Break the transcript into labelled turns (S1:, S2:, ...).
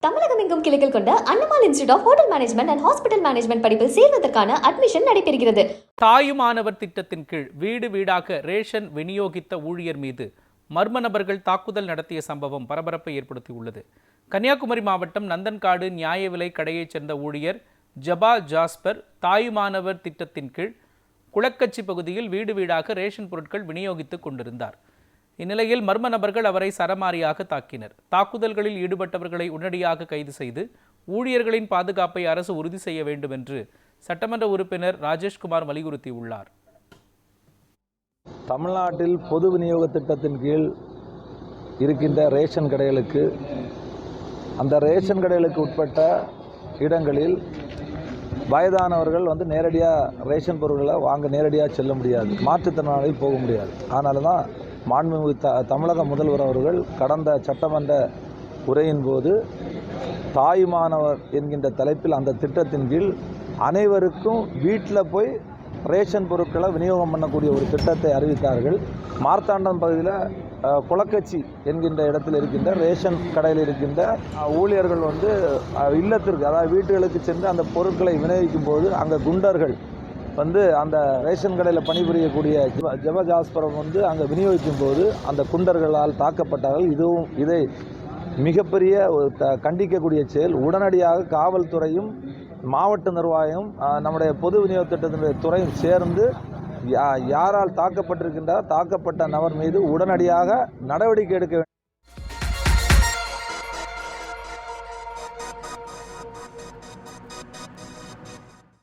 S1: தமிழகம் எங்கும் கிளைகள் கொண்ட Annamalai institute of hotel management and hospital management படிப்பில் சேர்வதற்கான அட்மிஷன் நடைபெறுகிறது.
S2: தாயுமானவர் திட்டத்தின் கீழ் வீடு வீடாக ரேஷன் விநியோகித்த ஊழியர் மீது மர்ம நபர்கள் தாக்குதல் நடத்திய சம்பவம் பரபரப்பை ஏற்படுத்தியுள்ளது. கன்னியாகுமரி மாவட்டம் நந்தன்காடு நியாய விலை கடையைச் சேர்ந்த ஊழியர் ஜபா ஜாஸ்பர் தாயுமானவர் திட்டத்தின் கீழ் குளக்கச்சி பகுதியில் வீடு வீடாக ரேஷன் பொருட்கள் விநியோகித்துக் கொண்டிருந்தார். இந்நிலையில் மர்ம நபர்கள் அவரை சரமாரியாக தாக்கினர். தாக்குதல்களில் ஈடுபட்டவர்களை உடனடியாக கைது செய்து ஊழியர்களின் பாதுகாப்பை அரசு உறுதி செய்ய வேண்டும் என்று சட்டமன்ற உறுப்பினர் ராஜேஷ்குமார் வலியுறுத்தியுள்ளார்.
S3: தமிழ்நாட்டில் பொது விநியோக திட்டத்தின் கீழ் இருக்கின்ற ரேஷன் கடைகளுக்கு அந்த ரேஷன் கடைகளுக்கு உட்பட்ட இடங்களில் வயதானவர்கள் நேரடியாக ரேஷன் பொருட்களை வாங்க நேரடியாக செல்ல முடியாது, மாற்றுத்திறனாளிகள் போக முடியாது. அதனால தான் மாண்புமிகு தமிழக முதல்வர் அவர்கள் கடந்த சட்டமன்ற உரையின் போது தாயுமானவர் என்கின்ற தலைப்பில் அந்த திட்டத்தின் கீழ் அனைவருக்கும் வீட்டில் போய் ரேஷன் பொருட்களை விநியோகம் பண்ணக்கூடிய ஒரு திட்டத்தை அறிவித்தார்கள். மார்த்தாண்டம் பகுதியில் குளக்கச்சி என்கின்ற இடத்தில் இருக்கின்ற ரேஷன் கடையில் இருக்கின்ற ஊழியர்கள் இல்லத்திற்கு, அதாவது வீட்டுகளுக்கு சென்று அந்த பொருட்களை விநியோகிக்கும் போது அங்கே குண்டர்கள் அந்த ரேஷன் கடையில் பணிபுரியக்கூடிய ஜபா ஜாஸ்பரம் அங்கே விநியோகிக்கும் போது அந்த குண்டர்களால் தாக்கப்பட்டார்கள். இதை மிகப்பெரிய கண்டிக்கக்கூடிய செயல். உடனடியாக காவல்துறையும் மாவட்ட நிர்வாகம் நம்முடைய பொது விநியோக திட்டத்தினுடைய துறையும் சேர்ந்து யாரால் தாக்கப்பட்டிருக்கின்றார் தாக்கப்பட்ட நபர் மீது உடனடியாக நடவடிக்கை எடுக்க வேண்டும்.